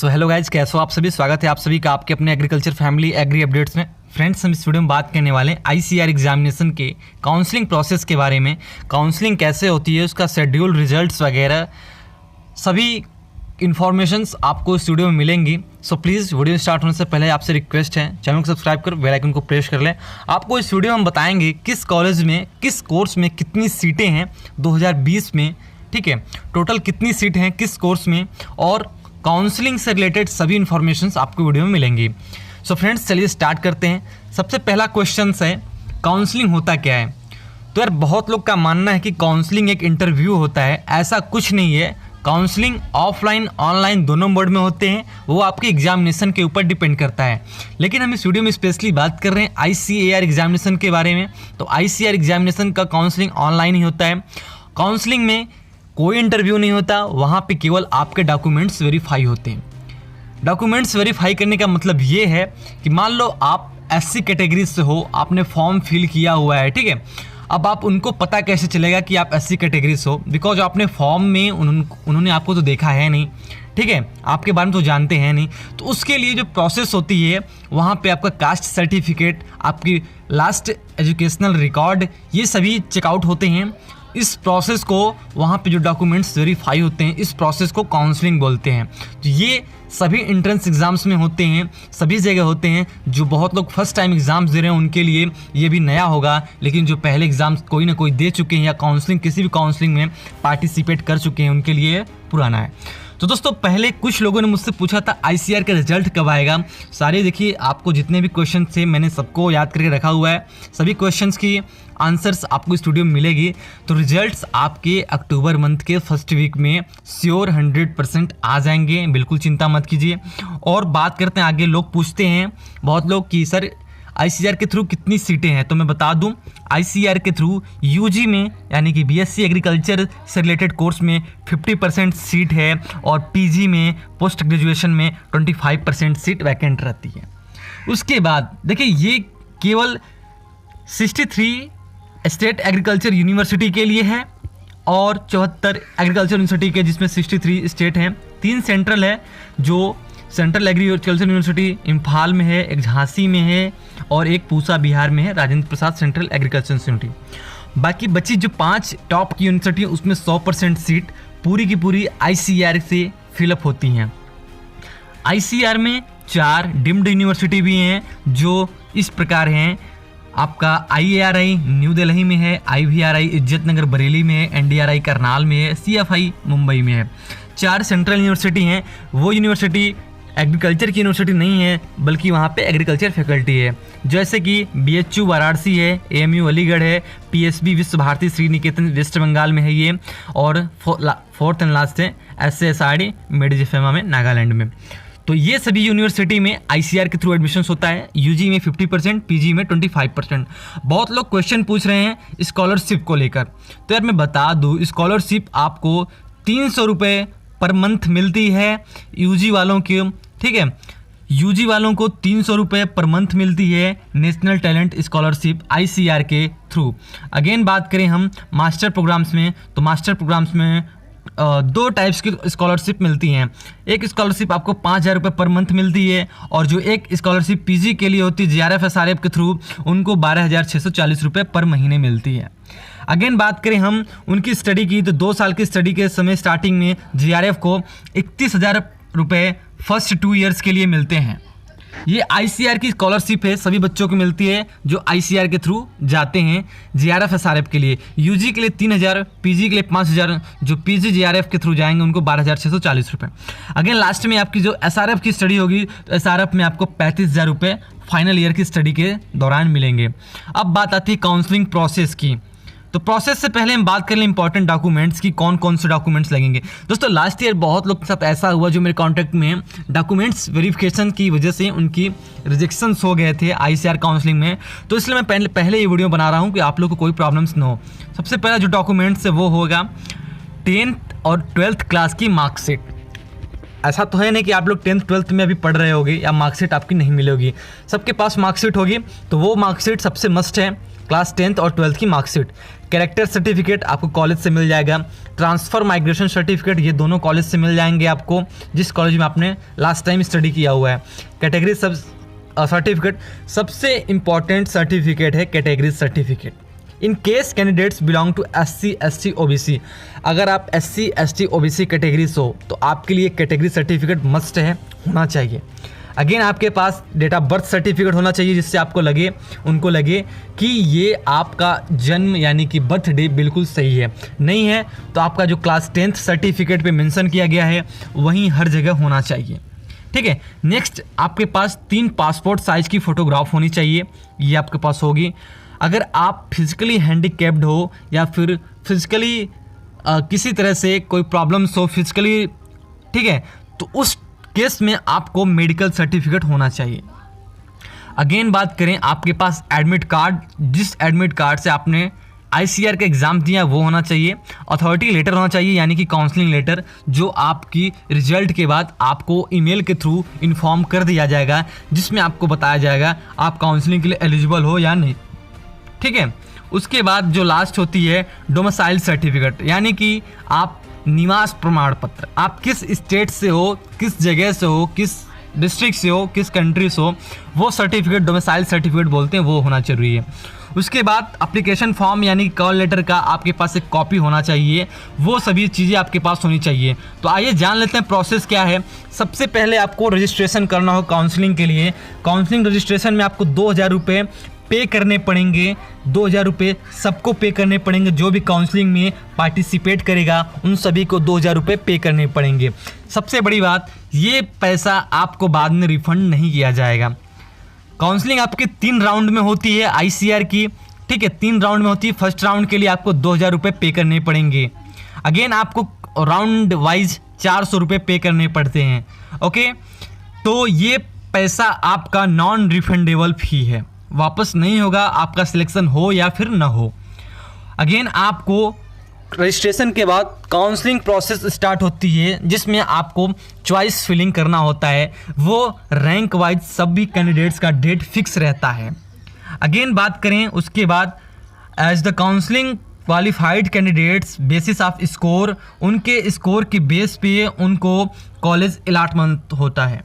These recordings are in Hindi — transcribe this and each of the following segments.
सो हेलो गाइज, कैसे हो आप सभी। स्वागत है आप सभी का आपके अपने एग्रीकल्चर फैमिली एग्री अपडेट्स में। फ्रेंड्स, हम इस वीडियो में बात करने वाले हैं आईसीआर एग्जामिनेशन के काउंसलिंग प्रोसेस के बारे में। काउंसलिंग कैसे होती है, उसका शेड्यूल, रिजल्ट्स वगैरह सभी इन्फॉर्मेशंस आपको इस वीडियो में मिलेंगी। सो प्लीज़ वीडियो स्टार्ट होने से पहले आपसे रिक्वेस्ट है, चैनल को सब्सक्राइब कर बेल आइकन को प्रेस कर लें। आपको इस वीडियो में हम बताएंगे किस कॉलेज में किस कोर्स में कितनी सीटें हैं 2020 में, ठीक है, टोटल कितनी सीट हैं किस कोर्स में, और काउंसलिंग से रिलेटेड सभी इन्फॉर्मेशंस आपको वीडियो में मिलेंगी। सो फ्रेंड्स, चलिए स्टार्ट करते हैं। सबसे पहला क्वेश्चन है, काउंसलिंग होता क्या है। तो यार बहुत लोग का मानना है कि काउंसलिंग एक इंटरव्यू होता है। ऐसा कुछ नहीं है। काउंसलिंग ऑफलाइन ऑनलाइन दोनों मोड में होते हैं, वो आपके एग्जामिनेशन के ऊपर डिपेंड करता है। लेकिन हम इस वीडियो में स्पेशली बात कर रहे हैं आईसीएआर एग्जामिनेशन के बारे में। तो आईसीएआर एग्जामिनेशन का काउंसलिंग ऑनलाइन ही होता है। काउंसलिंग में कोई इंटरव्यू नहीं होता, वहाँ पे केवल आपके डॉक्यूमेंट्स वेरीफाई होते हैं। डॉक्यूमेंट्स वेरीफाई करने का मतलब ये है कि मान लो आप एससी कैटेगरी से हो, आपने फॉर्म फिल किया हुआ है, ठीक है। अब आप उनको पता कैसे चलेगा कि आप एससी कैटेगरी से हो, बिकॉज आपने फॉर्म में उन्होंने आपको तो देखा है नहीं, ठीक है, आपके बारे में तो जानते हैं नहीं। तो उसके लिए जो प्रोसेस होती है, वहाँ पे आपका कास्ट सर्टिफिकेट, आपकी लास्ट एजुकेशनल रिकॉर्ड, ये सभी चेकआउट होते हैं। इस प्रोसेस को, वहाँ पे जो डॉक्यूमेंट्स वेरीफाई होते हैं, इस प्रोसेस को काउंसलिंग बोलते हैं। तो ये सभी एंट्रेंस एग्ज़ाम्स में होते हैं, सभी जगह होते हैं। जो बहुत लोग फर्स्ट टाइम एग्ज़ाम्स दे रहे हैं उनके लिए ये भी नया होगा, लेकिन जो पहले एग्ज़ाम्स कोई ना कोई दे चुके हैं या काउंसलिंग किसी भी काउंसलिंग में पार्टिसिपेट कर चुके हैं, उनके लिए पुराना है। तो दोस्तों, पहले कुछ लोगों ने मुझसे पूछा था आईसीआर का रिजल्ट कब आएगा। सारे देखिए, आपको जितने भी क्वेश्चन थे मैंने सबको याद करके रखा हुआ है। सभी क्वेश्चंस की आंसर्स आपको स्टूडियो में मिलेगी। तो रिजल्ट्स आपके अक्टूबर मंथ के फर्स्ट वीक में श्योर 100% आ जाएंगे, बिल्कुल चिंता मत कीजिए। और बात करते हैं आगे। लोग पूछते हैं बहुत लोग कि सर आईसीआर के थ्रू कितनी सीटें हैं। तो मैं बता दूं, आईसीआर के थ्रू यूजी में यानी कि बीएससी एग्रीकल्चर से रिलेटेड कोर्स में 50% सीट है, और पीजी में पोस्ट ग्रेजुएशन में 25% सीट वैकेंट रहती है। उसके बाद देखिए, ये केवल 63 स्टेट एग्रीकल्चर यूनिवर्सिटी के लिए है और 74 एग्रीकल्चर यूनिवर्सिटी के, जिसमें 63 स्टेट हैं। 3 सेंट्रल है, जो सेंट्रल एग्रीकल्चर यूनिवर्सिटी इम्फाल में है, एक झांसी में है और एक पूसा बिहार में है, Rajendra Prasad central agriculture university. बाकी बची जो 5 टॉप की यूनिवर्सिटी, उसमें 100% सीट पूरी की पूरी आईसीआर से फिलअप होती हैं। आईसीआर में 4 डिम्ड यूनिवर्सिटी भी हैं, जो इस प्रकार हैं। आपका आईएआरआई न्यू दिल्ली में है, आईवीआरआई इज्जत नगर बरेली में है, एनडीआरआई करनाल में है, सीएफआई मुंबई में है। 4 सेंट्रल यूनिवर्सिटी हैं। वो यूनिवर्सिटी एग्रीकल्चर की यूनिवर्सिटी नहीं है, बल्कि वहाँ पे एग्रीकल्चर फैकल्टी है, जैसे कि बीएचयू वाराणसी है, एएमयू अलीगढ़ है, पीएसबी विश्व भारती श्री निकेतन वेस्ट बंगाल में है ये, और फोर्थ एंड लास्ट है एसएसआरडी मेडिजिफेमा में नागालैंड में। तो ये सभी यूनिवर्सिटी में आईसीआर के थ्रू एडमिशन्स होता है। यूजी में 50%, पीजी में 25%। बहुत लोग क्वेश्चन पूछ रहे हैं स्कॉलरशिप को लेकर। तो यार मैं बता दूँ, स्कॉलरशिप आपको 300 रुपये पर मंथ मिलती है यूजी वालों की, ठीक है। यूजी वालों को 300 रुपये पर मंथ मिलती है नेशनल टैलेंट स्कॉलरशिप आईसीआर के थ्रू। अगेन बात करें हम मास्टर प्रोग्राम्स में, तो मास्टर प्रोग्राम्स में 2 टाइप्स की स्कॉलरशिप मिलती हैं। एक स्कॉलरशिप आपको 5,000 रुपये पर मंथ मिलती है, और जो एक स्कॉलरशिप पीजी के लिए होती है जीआरएफ एसआरएफ के थ्रू, उनको 12,640 रुपये पर महीने मिलती है। अगेन बात करें हम उनकी स्टडी की, तो 2 साल की स्टडी के समय स्टार्टिंग में जीआरएफ को 31,000 रुपये फर्स्ट 2 ईयर्स के लिए मिलते हैं। ये आईसीआर की स्कॉलरशिप है, सभी बच्चों को मिलती है जो आईसीआर के थ्रू जाते हैं जीआरएफ एसआरएफ के लिए। यूजी के लिए 3,000, पीजी के लिए 5,000, जो पीजी जीआरएफ के थ्रू जाएंगे उनको 12,640 रुपये। अगेन लास्ट में आपकी जो एसआरएफ की स्टडी होगी, तो एसआरएफ में आपको 35,000 रुपये फाइनल ईयर की स्टडी के दौरान मिलेंगे। अब बात आती है काउंसलिंग प्रोसेस की। तो प्रोसेस से पहले हम बात कर लें इंपॉर्टेंट डॉक्यूमेंट्स की, कौन कौन से डॉक्यूमेंट्स लगेंगे। दोस्तों, लास्ट ईयर बहुत लोग के साथ ऐसा हुआ जो मेरे कॉन्टैक्ट में डॉक्यूमेंट्स वेरिफिकेशन की वजह से उनकी रिजेक्शंस हो गए थे आईसीआर काउंसलिंग में। तो इसलिए मैं पहले ये वीडियो बना रहा हूँ कि आप लोग को कोई प्रॉब्लम्स ना हो। सबसे पहला जो डॉक्यूमेंट्स है वो होगा 10th और 12th क्लास की मार्कशीट। ऐसा तो है नहीं कि आप लोग 10th 12th में अभी पढ़ रहे होगे या मार्कशीट आपकी नहीं मिलेगी। सबके पास मार्कशीट होगी, तो वो मार्कशीट सबसे मस्ट है। क्लास 10th और 12th की मार्कशीट, कैरेक्टर सर्टिफिकेट आपको कॉलेज से मिल जाएगा, ट्रांसफ़र माइग्रेशन सर्टिफिकेट ये दोनों कॉलेज से मिल जाएंगे आपको जिस कॉलेज में आपने लास्ट टाइम स्टडी किया हुआ है। कैटेगरी सब सर्टिफिकेट, सबसे इम्पॉर्टेंट सर्टिफिकेट है category certificate. In case candidates belong to SC ST OBC, अगर आप SC ST OBC कैटेगरी से हो तो आपके लिए कैटेगरी सर्टिफिकेट मस्ट है, होना चाहिए। अगेन आपके पास डेट ऑफ बर्थ सर्टिफिकेट होना चाहिए जिससे आपको लगे, उनको लगे कि ये आपका जन्म यानी कि बर्थ डे बिल्कुल सही है। नहीं है तो आपका जो क्लास 10th सर्टिफिकेट पे मेंशन किया गया है वहीं हर जगह होना चाहिए। ठीक है, नेक्स्ट आपके पास 3 पासपोर्ट साइज़ की फ़ोटोग्राफ होनी चाहिए, ये आपके पास होगी। अगर आप फिज़िकली हैंडीकैप्ड हो या फिर फिज़िकली किसी तरह से कोई प्रॉब्लम्स हो फिज़िकली, ठीक है, तो उस केस में आपको मेडिकल सर्टिफिकेट होना चाहिए। अगेन बात करें आपके पास एडमिट कार्ड, जिस एडमिट कार्ड से आपने ICAR का एग्ज़ाम दिया वो होना चाहिए। अथॉरिटी लेटर होना चाहिए यानी कि काउंसलिंग लेटर, जो आपकी रिजल्ट के बाद आपको ईमेल के थ्रू इन्फॉर्म कर दिया जाएगा, जिसमें आपको बताया जाएगा आप काउंसलिंग के लिए एलिजिबल हो या नहीं। ठीक है, उसके बाद जो लास्ट होती है डोमिसाइल सर्टिफिकेट, यानी कि आप निवास प्रमाण पत्र, आप किस स्टेट से हो, किस जगह से हो, किस डिस्ट्रिक्ट से हो, किस कंट्री से हो, वो सर्टिफिकेट डोमिसाइल सर्टिफिकेट बोलते हैं, वो होना जरूरी है। उसके बाद एप्लीकेशन फॉर्म यानी कॉल लेटर का आपके पास एक कॉपी होना चाहिए, वो सभी चीज़ें आपके पास होनी चाहिए। तो आइए जान लेते हैं प्रोसेस क्या है। सबसे पहले आपको रजिस्ट्रेशन करना हो काउंसलिंग के लिए। काउंसलिंग रजिस्ट्रेशन में आपको 2000 रुपये पे करने पड़ेंगे। 2000 रुपये सबको पे करने पड़ेंगे, जो भी काउंसलिंग में पार्टिसिपेट करेगा उन सभी को 2000 रुपये पे करने पड़ेंगे। सबसे बड़ी बात, ये पैसा आपको बाद में रिफंड नहीं किया जाएगा। काउंसलिंग आपके 3 राउंड में होती है ICAR की, ठीक है, 3 राउंड में होती है। फर्स्ट राउंड के लिए आपको 2000 रुपये पे करने पड़ेंगे। अगेन आपको राउंड वाइज 400 रुपये पे करने पड़ते हैं। ओके, तो ये पैसा आपका नॉन रिफंडेबल फ़ी है, वापस नहीं होगा, आपका सिलेक्शन हो या फिर ना हो। अगेन आपको रजिस्ट्रेशन के बाद काउंसलिंग प्रोसेस स्टार्ट होती है, जिसमें आपको चॉइस फिलिंग करना होता है। वो रैंक वाइज सभी कैंडिडेट्स का डेट फिक्स रहता है। अगेन बात करें उसके बाद, as the counselling qualified candidates basis of score, उनके स्कोर के बेस पे उनको कॉलेज अलॉटमेंट होता है।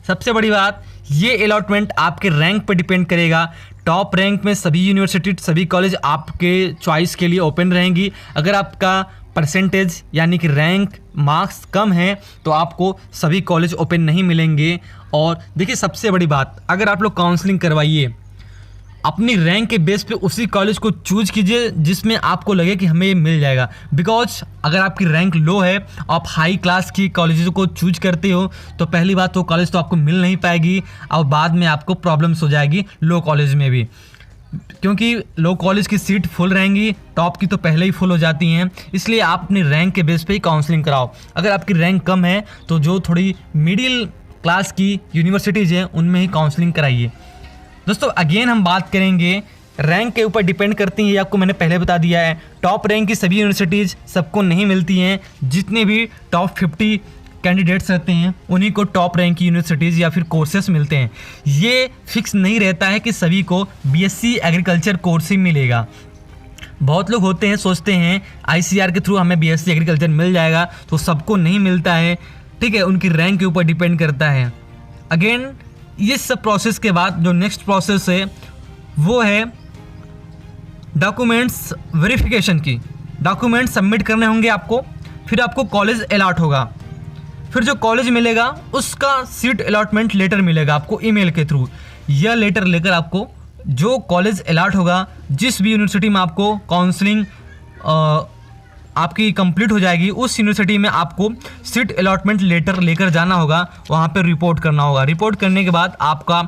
सबसे बड़ी बात, ये अलॉटमेंट आपके रैंक पर डिपेंड करेगा। टॉप रैंक में सभी यूनिवर्सिटी, सभी कॉलेज आपके चॉइस के लिए ओपन रहेंगी। अगर आपका परसेंटेज यानी कि रैंक मार्क्स कम है तो आपको सभी कॉलेज ओपन नहीं मिलेंगे। और देखिए सबसे बड़ी बात, अगर आप लोग काउंसलिंग करवाइए अपनी रैंक के बेस पे उसी कॉलेज को चूज कीजिए जिसमें आपको लगे कि हमें ये मिल जाएगा। बिकॉज अगर आपकी रैंक लो है, आप हाई क्लास की कॉलेजेस को चूज करते हो तो पहली बात तो कॉलेज तो आपको मिल नहीं पाएगी और बाद में आपको प्रॉब्लम्स हो जाएगी लो कॉलेज में भी, क्योंकि लो कॉलेज की सीट फुल रहेंगी, टॉप की तो पहले ही फुल हो जाती हैं। इसलिए आप अपनी रैंक के बेस पे ही काउंसलिंग कराओ। अगर आपकी रैंक कम है तो जो थोड़ी मिडिल क्लास की यूनिवर्सिटीज़ हैं उनमें ही काउंसलिंग कराइए। दोस्तों अगेन हम बात करेंगे, रैंक के ऊपर डिपेंड करती हैं, ये आपको मैंने पहले बता दिया है। टॉप रैंक की सभी यूनिवर्सिटीज़ सबको नहीं मिलती हैं। जितने भी टॉप 50 कैंडिडेट्स रहते हैं उन्हीं को टॉप रैंक की यूनिवर्सिटीज़ या फिर कोर्सेस मिलते हैं। ये फिक्स नहीं रहता है कि सभी को BSc एग्रीकल्चर कोर्स ही मिलेगा। बहुत लोग होते हैं सोचते हैं ICAR के थ्रू हमें BSc एग्रीकल्चर मिल जाएगा, तो सबको नहीं मिलता है। ठीक है, उनकी रैंक के ऊपर डिपेंड करता है। अगेन ये सब प्रोसेस के बाद जो नेक्स्ट प्रोसेस है वो है डॉक्यूमेंट्स वेरिफिकेशन की। डॉक्यूमेंट सबमिट करने होंगे आपको, फिर आपको कॉलेज अलॉट होगा, फिर जो कॉलेज मिलेगा उसका सीट अलॉटमेंट लेटर मिलेगा आपको ईमेल के थ्रू। यह लेटर लेकर आपको जो कॉलेज अलॉट होगा, जिस भी यूनिवर्सिटी में आपको काउंसलिंग आपकी कंप्लीट हो जाएगी, उस यूनिवर्सिटी में आपको सीट अलॉटमेंट लेटर लेकर जाना होगा, वहाँ पर रिपोर्ट करना होगा। रिपोर्ट करने के बाद आपका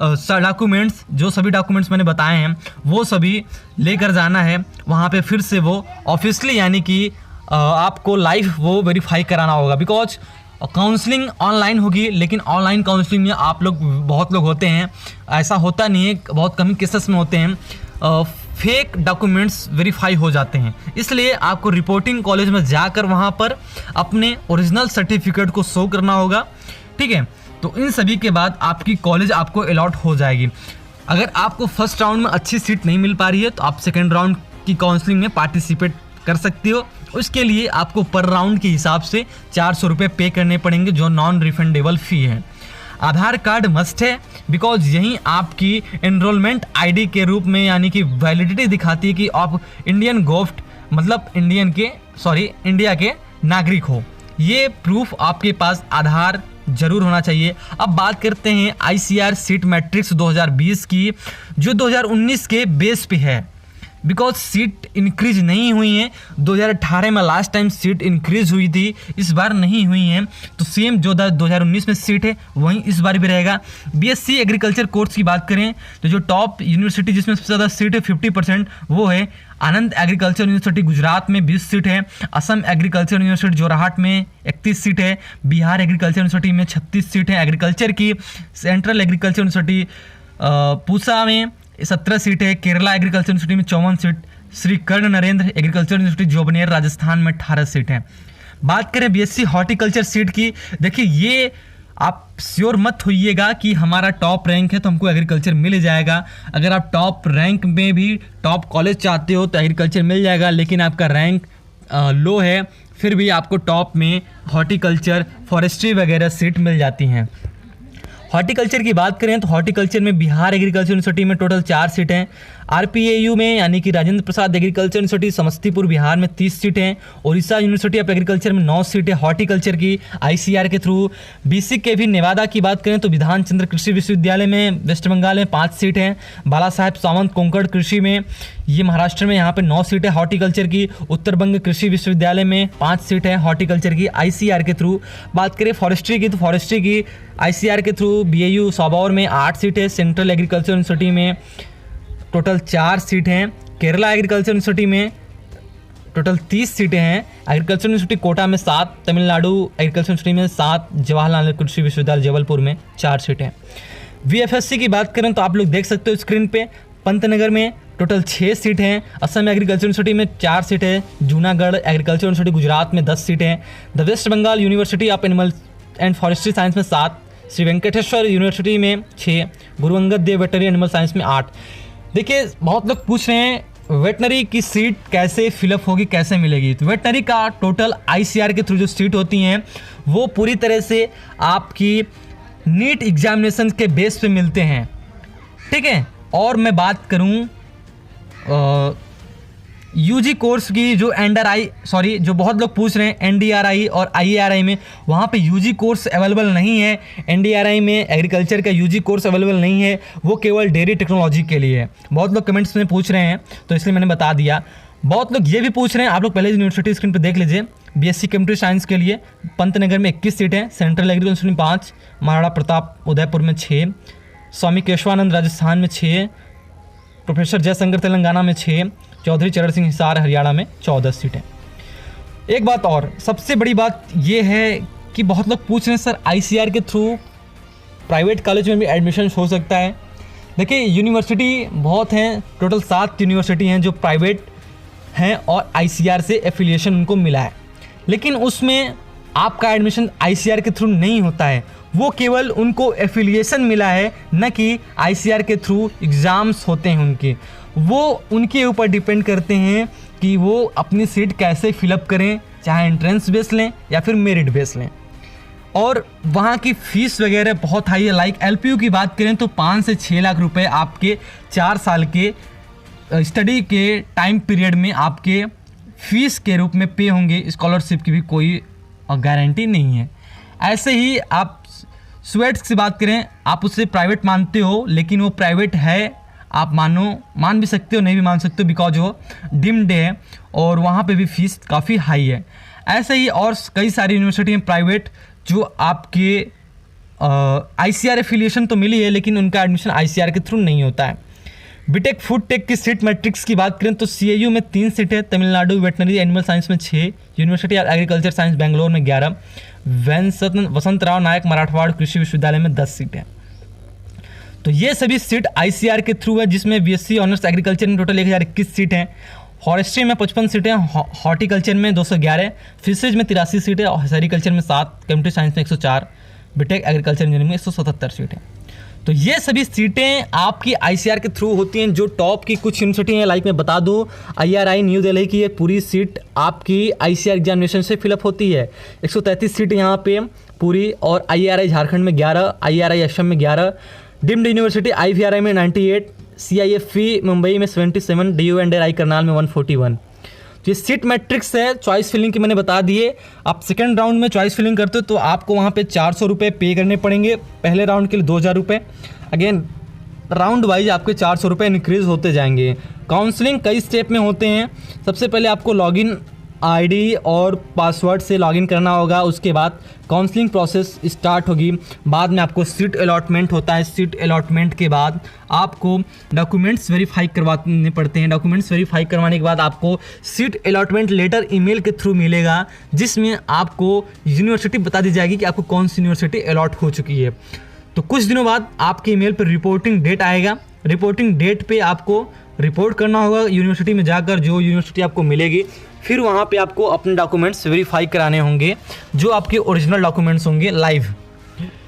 डॉक्यूमेंट्स, जो सभी डॉक्यूमेंट्स मैंने बताए हैं वो सभी लेकर जाना है वहाँ पे। फिर से वो ऑफिशियली यानी कि आपको लाइव वो वेरीफाई कराना होगा। बिकॉज काउंसलिंग ऑनलाइन होगी, लेकिन ऑनलाइन काउंसलिंग में आप लोग बहुत लोग होते हैं, ऐसा होता नहीं है, बहुत कम केसेस में होते हैं, फेक डॉक्यूमेंट्स वेरीफाई हो जाते हैं। इसलिए आपको रिपोर्टिंग कॉलेज में जाकर वहाँ पर अपने ओरिजिनल सर्टिफिकेट को शो करना होगा। ठीक है, तो इन सभी के बाद आपकी कॉलेज आपको अलॉट हो जाएगी। अगर आपको फर्स्ट राउंड में अच्छी सीट नहीं मिल पा रही है तो आप सेकेंड राउंड की काउंसलिंग में पार्टिसिपेट कर सकते हो। उसके लिए आपको पर राउंड के हिसाब से 400 रुपये पे करने पड़ेंगे, जो नॉन रिफंडेबल फ़ी है। आधार कार्ड मस्ट है, बिकॉज यही आपकी एनरोलमेंट आईडी के रूप में यानी कि वैलिडिटी दिखाती है कि आप इंडिया के नागरिक हो। ये प्रूफ आपके पास आधार जरूर होना चाहिए। अब बात करते हैं ICAR सीट मैट्रिक्स 2020 की, जो 2019 के बेस पे है, बिकॉज सीट इंक्रीज नहीं हुई है। 2018 में लास्ट टाइम सीट इंक्रीज हुई थी, इस बार नहीं हुई है, तो सेम जो 2019 में सीट है वहीं इस बार भी रहेगा। BSc एग्रीकल्चर कोर्स की बात करें तो जो टॉप यूनिवर्सिटी जिसमें सबसे ज़्यादा सीट है 50% वो है आनंद एग्रीकल्चर यूनिवर्सिटी गुजरात में 20 सीट है, असम एग्रीकल्चर यूनिवर्सिटी जोरहाट में 31 सीट है, बिहार एग्रीकल्चर यूनिवर्सिटी में 36 सीट है एग्रीकल्चर की, सेंट्रल एग्रीकल्चर यूनिवर्सिटी पूसा में 17 सीट है, केरला एग्रीकल्चर यूनिवर्सिटी में 54 सीट, श्री कर्ण नरेंद्र एग्रीकल्चर यूनिवर्सिटी जोबनेर राजस्थान में 18 सीट है। बात करें BSc हॉर्टिकल्चर सीट की, देखिए ये आप श्योर मत होइएगा कि हमारा टॉप रैंक है तो हमको एग्रीकल्चर मिल जाएगा। अगर आप टॉप रैंक में भी टॉप कॉलेज चाहते हो तो एग्रीकल्चर मिल जाएगा, लेकिन आपका रैंक लो है फिर भी आपको टॉप में हॉर्टिकल्चर, फॉरेस्ट्री वगैरह सीट मिल जाती हैं। हॉर्टिकल्चर की बात करें तो हॉर्टिकल्चर में बिहार एग्रीकल्चर यूनिवर्सिटी में टोटल 4 सीटें हैं, RPAU में यानी कि राजेंद्र प्रसाद एग्रीकल्चर यूनिवर्सिटी समस्तीपुर बिहार में 30 सीटें हैं, उड़ीसा यूनिवर्सिटी ऑफ एग्रीकल्चर में 9 सीटें हॉर्टिकल्चर की ICAR के थ्रू। BC के भी नेवादा की बात करें तो विधान चंद्र कृषि विश्वविद्यालय में वेस्ट बंगाल में 5 सीटें हैं, बाला साहेब सावंत कोंकण कृषि में ये महाराष्ट्र में यहाँ पे 9 सीटें हॉर्टिकल्चर की, उत्तर बंग कृषि विश्वविद्यालय में 5 सीटें हॉर्टिकल्चर की ICAR के थ्रू। बात करें फॉरेस्ट्री की तो फॉरेस्ट्री की ICAR के थ्रू BAU सौबौर में 8 सीटें, सेंट्रल एग्रीकल्चर यूनिवर्सिटी में टोटल 4 सीटें हैं, केरला एग्रीकल्चर यूनिवर्सिटी में टोटल 30 सीटें हैं, एग्रीकल्चर यूनिवर्सिटी कोटा में 7, तमिलनाडु एग्रीकल्चर यूनिवर्सिटी में 7, जवाहरलाल नेहरू कृषि विश्वविद्यालय जबलपुर में 4 सीटें। VFSC की बात करें तो आप लोग देख सकते हो स्क्रीन पे, पंतनगर में टोटल 6 सीट हैं, असम एग्रीकल्चर यूनिवर्सिटी में 4 सीटें, जूनागढ़ एग्रीकल्चर यूनिवर्सिटी गुजरात में 10 सीटें, the West Bengal University of Animal and Forestry Science में 7, श्री वेंकटेश्वर यूनिवर्सिटी में 6, Guru Angad Dev veterinary animal science में 8। देखिए बहुत लोग पूछ रहे हैं वेटनरी की सीट कैसे फिलअप होगी, कैसे मिलेगी। तो वेटनरी का टोटल ICAR के थ्रू जो सीट होती हैं वो पूरी तरह से आपकी नीट एग्जामिनेशन के बेस पे मिलते हैं, ठीक है। और मैं बात करूं UG कोर्स की जो जो बहुत लोग पूछ रहे हैं NDRI और IARI में, वहाँ पे UG कोर्स अवेलेबल नहीं है। NDRI में एग्रीकल्चर का UG कोर्स अवेलेबल नहीं है, वो केवल डेयरी टेक्नोलॉजी के लिए है। बहुत लोग कमेंट्स में पूछ रहे हैं तो इसलिए मैंने बता दिया। बहुत लोग ये भी पूछ रहे हैं, आप लोग पहले यूनिवर्सिटी स्क्रीन पर देख लीजिए। BSc कंप्यूटर साइंस के लिए पंतनगर में 21 सीटें, सेंट्रल एग्रीकल्चर में 5, महाराणा प्रताप उदयपुर में 6, स्वामी केशवानंद राजस्थान में 6, प्रोफेसर जयशंकर तेलंगाना में 6, चौधरी चरण सिंह हिसार हरियाणा में 14 सीटें। एक बात और सबसे बड़ी बात यह है कि बहुत लोग पूछ रहे हैं सर ICAR के थ्रू प्राइवेट कॉलेज में भी एडमिशन हो सकता है। देखिए यूनिवर्सिटी बहुत हैं, टोटल 7 यूनिवर्सिटी हैं जो प्राइवेट हैं और ICAR से एफिलिएशन उनको मिला है, लेकिन उसमें आपका एडमिशन ICAR के थ्रू नहीं होता है, वो केवल उनको एफिलिएशन मिला है, न कि ICAR के थ्रू एग्ज़ाम्स होते हैं उनके। वो उनके ऊपर डिपेंड करते हैं कि वो अपनी सीट कैसे फिलअप करें, चाहे एंट्रेंस बेस लें या फिर मेरिट बेस लें। और वहाँ की फ़ीस वगैरह बहुत हाई है। लाइक LPU की बात करें तो 5 से 6 लाख रुपए आपके 4 साल के स्टडी के टाइम पीरियड में आपके फ़ीस के रूप में पे होंगे। स्कॉलरशिप की भी कोई गारंटी नहीं है। ऐसे ही आप स्वेट्स की बात करें, आप उससे प्राइवेट मानते हो, लेकिन वो प्राइवेट है, आप मान भी सकते हो, नहीं भी मान सकते हो, बिकॉज वो डिम्ड है और वहाँ पे भी फ़ीस काफ़ी हाई है। ऐसे ही और कई सारी यूनिवर्सिटी हैं प्राइवेट जो आपके ICAR एफिलिएशन तो मिली है, लेकिन उनका एडमिशन ICAR के थ्रू नहीं होता है। बीटेक फूड टेक की सीट मैट्रिक्स की बात करें तो CAU में 3 सीटें, तमिलनाडु वेटनरी एनिमल साइंस में 6, university of agriculture science Bangalore में 11, वसंत राव नायक मराठवाड़ कृषि विश्वविद्यालय में 10 सीटें। तो ये सभी सीट ICAR के थ्रू है, जिसमें BSc ऑनर्स एग्रीकल्चर में टोटल 1021 सीट हैं, फॉरेस्ट्री में 55 सीटें, हॉर्टिकल्चर में 211, फिशरीज में 83 सीटें, सेरिकल्चर में 7, कंप्यूटर साइंस में 104, बीटेक एग्रीकल्चर इंजीनियरिंग में 177 सीटें। तो ये सभी सीटें आपकी ICAR के थ्रू होती हैं। जो टॉप की कुछ यूनिवर्सिटी हैं, लाइक मैं बता दूं IRI न्यू दिल्ली की ये पूरी सीट आपकी ICAR एग्जामिनेशन से फिलअप होती है। 133 सीट यहाँ पे पूरी, और IRI झारखंड में 11, IRI असम में 11, डीम्ड यूनिवर्सिटी IVRI में 98, CIFE मुंबई में 77, DU&RI करनाल में 141। तो ये सीट मैट्रिक्स है। चॉइस फिलिंग की मैंने बता दिए। आप सेकंड राउंड में चॉइस फिलिंग करते हो तो आपको वहाँ पे 400 रुपये पे करने पड़ेंगे। पहले राउंड के लिए 2000 रुपये। अगेन राउंड वाइज आपके 400 रुपये इंक्रीज़ होते जाएंगे। काउंसलिंग कई स्टेप में होते हैं। सबसे पहले आपको लॉगिन ID और पासवर्ड से लॉगिन करना होगा। उसके बाद काउंसलिंग प्रोसेस स्टार्ट होगी। बाद में आपको सीट अलॉटमेंट होता है। सीट अलॉटमेंट के बाद आपको डॉक्यूमेंट्स वेरीफाई करवाने पड़ते हैं। डॉक्यूमेंट्स वेरीफाई करवाने के बाद आपको सीट अलॉटमेंट लेटर ईमेल के थ्रू मिलेगा, जिसमें आपको यूनिवर्सिटी बता दी जाएगी कि आपको कौन सी यूनिवर्सिटी अलॉट हो चुकी है। तो कुछ दिनों बाद आपके ईमेल पर रिपोर्टिंग डेट आएगा। रिपोर्टिंग डेट पे आपको रिपोर्ट करना होगा यूनिवर्सिटी में जाकर, जो यूनिवर्सिटी आपको मिलेगी। फिर वहाँ पे आपको अपने डॉक्यूमेंट्स वेरीफाई कराने होंगे, जो आपके ओरिजिनल डॉक्यूमेंट्स होंगे लाइव।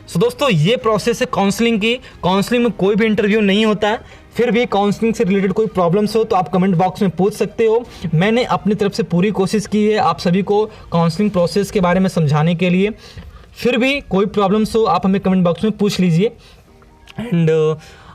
सो दोस्तों ये प्रोसेस है काउंसलिंग की। काउंसलिंग में कोई भी इंटरव्यू नहीं होता है। फिर भी काउंसलिंग से रिलेटेड कोई प्रॉब्लम्स हो तो आप कमेंट बॉक्स में पूछ सकते हो। मैंने अपनी तरफ से पूरी कोशिश की है आप सभी को काउंसलिंग प्रोसेस के बारे में समझाने के लिए। फिर भी कोई प्रॉब्लम्स हो आप हमें कमेंट बॉक्स में पूछ लीजिए। एंड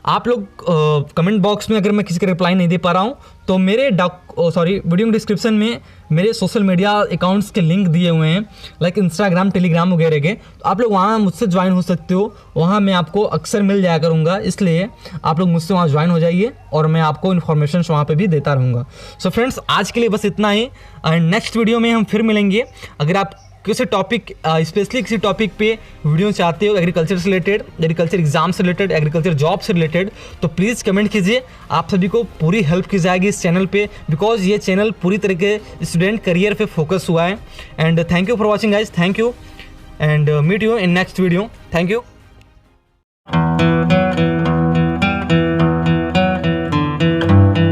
आप लोग कमेंट बॉक्स में अगर मैं किसी का रिप्लाई नहीं दे पा रहा हूँ तो मेरे वीडियो डिस्क्रिप्शन में मेरे सोशल मीडिया अकाउंट्स के लिंक दिए हुए हैं, लाइक इंस्टाग्राम, टेलीग्राम वगैरह के। तो आप लोग वहाँ मुझसे ज्वाइन हो सकते हो। वहाँ मैं आपको अक्सर मिल जाया करूँगा, इसलिए आप लोग मुझसे वहाँ ज्वाइन हो जाइए और मैं आपको इन्फॉर्मेशन वहाँ पे भी देता रहूँगा। सो फ्रेंड्स आज के लिए बस इतना ही। नेक्स्ट वीडियो में हम फिर मिलेंगे। अगर आप किसी टॉपिक स्पेशली किसी टॉपिक पे वीडियो चाहते हो एग्रीकल्चर से रिलेटेड, एग्रीकल्चर एग्जाम से रिलेटेड, एग्रीकल्चर जॉब से रिलेटेड, तो प्लीज़ कमेंट कीजिए। आप सभी को पूरी हेल्प की जाएगी इस चैनल पे, बिकॉज ये चैनल पूरी तरह के स्टूडेंट करियर पे फोकस हुआ है। And thank you for watching guys, thank you and meet you in next video. Thank you.